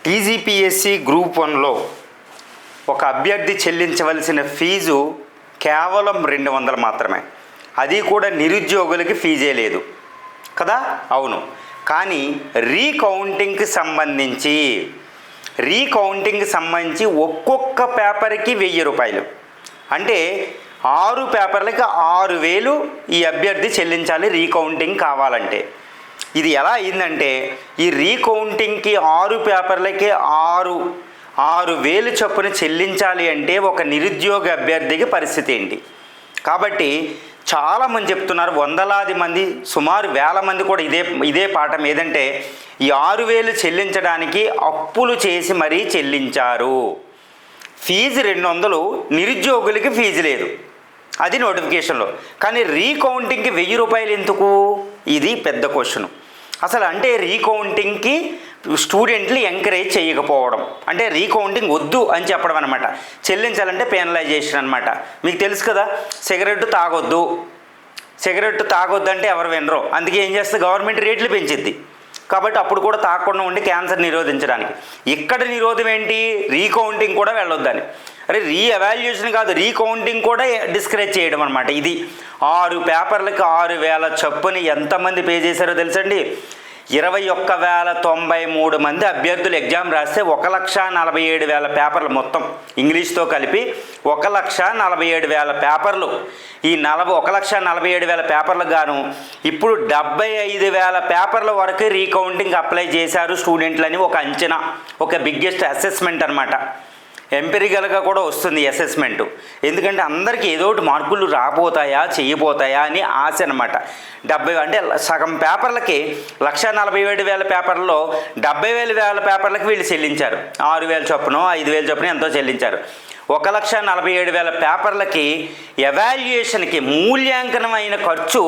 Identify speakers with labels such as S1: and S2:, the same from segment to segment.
S1: TGPSC group 1లో ఒక అభ్యర్థి చెల్లించవలసిన ఫీజు కేవలం 200 మాత్రమే. అది కూడా నిరుద్యోగులకి ఫీజే లేదు కదా. అవును, కానీ రీకౌంటింగ్కి సంబంధించి ఒక్కొక్క పేపర్కి 1000 రూపాయలు, అంటే 6 పేపర్లకి 6000 ఈ అభ్యర్థి చెల్లించాలి రీకౌంటింగ్ కావాలంటే. ఇది ఎలా అయిందంటే, ఈ రీకౌంటింగ్కి 6 పేపర్లకి 6000 చొప్పున చెల్లించాలి అంటే ఒక నిరుద్యోగ అభ్యర్థికి పరిస్థితి ఏంటి? కాబట్టి చాలామంది చెప్తున్నారు, వందలాది మంది, సుమారు 1000 మంది కూడా ఇదే పాఠం ఏదంటే, ఈ 6000 చెల్లించడానికి అప్పులు చేసి మరీ చెల్లించారు. ఫీజు 200, నిరుద్యోగులకి ఫీజు లేదు, అది నోటిఫికేషన్లో. కానీ రీకౌంటింగ్కి 1000 రూపాయలు ఎందుకు? ఇది పెద్ద క్వశ్చన్. అసలు అంటే రీకౌంటింగ్కి స్టూడెంట్లు ఎంకరేజ్ చేయకపోవడం, అంటే రీకౌంటింగ్ వద్దు అని చెప్పడం అనమాట. చెల్లించాలంటే పెనలైజేషన్ అనమాట. మీకు తెలుసు కదా, సిగరెట్ తాగొద్దు అంటే ఎవరు వినరు. అందుకే ఏం చేస్తుంది, గవర్నమెంట్ రేట్లు పెంచిద్ది. కాబట్టి అప్పుడు కూడా తాగకుండా ఉండి క్యాన్సర్ నిరోధించడానికి. ఇక్కడ నిరోధం ఏంటి? రీకౌంటింగ్ కూడా వెళ్ళొద్దని. అరే, రీఎవాల్యుయేషన్ కాదు, రీకౌంటింగ్ కూడా డిస్కరేజ్ చేయడం అనమాట. ఇది 6 పేపర్లకి 6000 చొప్పున ఎంతమంది పే చేశారో తెలుసండి? 21,093 మంది అభ్యర్థులు ఎగ్జామ్ రాస్తే 1,47,000 పేపర్లు, మొత్తం ఇంగ్లీష్తో కలిపి 1,47,000 పేపర్లు. ఈ 1,47,000 పేపర్లకు గాను ఇప్పుడు 75,000 పేపర్ల వరకు రీకౌంటింగ్ అప్లై చేశారు స్టూడెంట్లని ఒక అంచనా, ఒక బిగ్గెస్ట్ అసెస్మెంట్ అనమాట. ఎంపెరికల్గా కూడా వస్తుంది అసెస్మెంటు. ఎందుకంటే అందరికీ ఏదో ఒకటి మార్కులు చేయబోతాయా అని ఆశ అనమాట. 70 అంటే సగం పేపర్లకి 1,47,000 పేపర్లలో 70,000 పేపర్లకి వీళ్ళు చెల్లించారు. 6,000 చొప్పున 5,000 చొప్పున ఎంతో చెల్లించారు. 1,47,000 పేపర్లకి ఎవాల్యుయేషన్కి మూల్యాంకనం అయిన ఖర్చు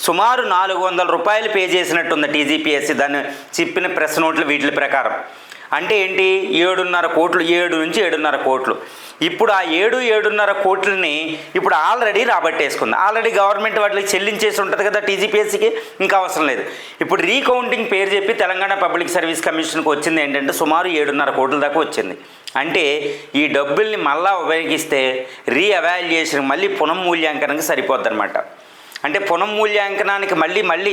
S1: సుమారు 400 రూపాయలు పే చేసినట్టుంది టీజీపీఎస్సీ, దాన్ని చెప్పిన ప్రెస్ నోట్లు వీటి ప్రకారం. అంటే ఏంటి? 7.5 కోట్లు, 7 నుంచి 7.5 కోట్లు. ఇప్పుడు ఆ 7.5 కోట్లని ఇప్పుడు ఆల్రెడీ రాబట్టేసుకుంది. ఆల్రెడీ గవర్నమెంట్ వాటికి చెల్లించేసి ఉంటుంది కదా టీజీపీఎస్సీకి, ఇంకా అవసరం లేదు. ఇప్పుడు రీకౌంటింగ్ పేరు చెప్పి తెలంగాణ పబ్లిక్ సర్వీస్ కమిషన్కి వచ్చింది ఏంటంటే సుమారు 7.5 కోట్ల దాకా వచ్చింది. అంటే ఈ డబ్బుల్ని మళ్ళా ఉపయోగిస్తే రీఎవాల్యుయేషన్, మళ్ళీ పునఃమూల్యాంకనానికి సరిపోద్ది అనమాట. అంటే పునఃమూల్యాంకనానికి మళ్ళీ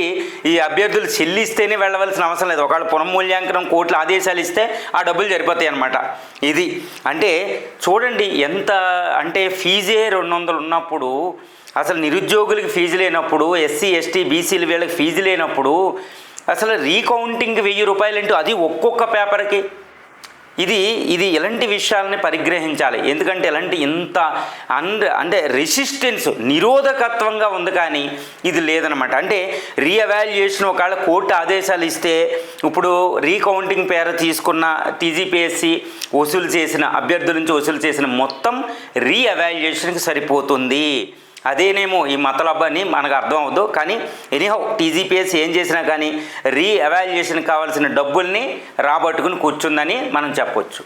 S1: ఈ అభ్యర్థులు చెల్లిస్తేనే వెళ్ళవలసిన అవసరం లేదు. ఒకవేళ పునఃమూల్యాంకనం కోర్టులు ఆదేశాలు ఇస్తే ఆ డబ్బులు సరిపోతాయి అన్నమాట. ఇది అంటే చూడండి, ఎంత అంటే ఫీజే 200 ఉన్నప్పుడు, అసలు నిరుద్యోగులకి ఫీజు లేనప్పుడు, ఎస్సీ ఎస్టీ బీసీలు వీళ్ళకి ఫీజు లేనప్పుడు అసలు రీకౌంటింగ్కి 1000 రూపాయలు అంటే అది ఒక్కొక్క పేపర్కి. ఇది ఇలాంటి విషయాలని పరిగ్రహించాలి. ఎందుకంటే అంటే రెసిస్టెన్స్, నిరోధకత్వంగా ఉంది, కానీ ఇది లేదనమాట. అంటే రీఎవాల్యుయేషన్ ఒకవేళ కోర్టు ఆదేశాలు ఇస్తే ఇప్పుడు రీకౌంటింగ్ పేరు తీసుకున్న టీజీపీఎస్సీ అభ్యర్థుల నుంచి వసూలు చేసిన మొత్తం రీఎవాల్యుయేషన్కి సరిపోతుంది. అదేనేమో ఈ మతలబ్ అని మనకు అర్థం అవ్వదు. కానీ ఎనీహౌ టీజీపీఎస్సీ ఏం చేసినా కానీ రీఎవాల్యుయేషన్ కావాల్సిన డబ్బుల్ని రాబట్టుకుని కూర్చుందని మనం చెప్పొచ్చు.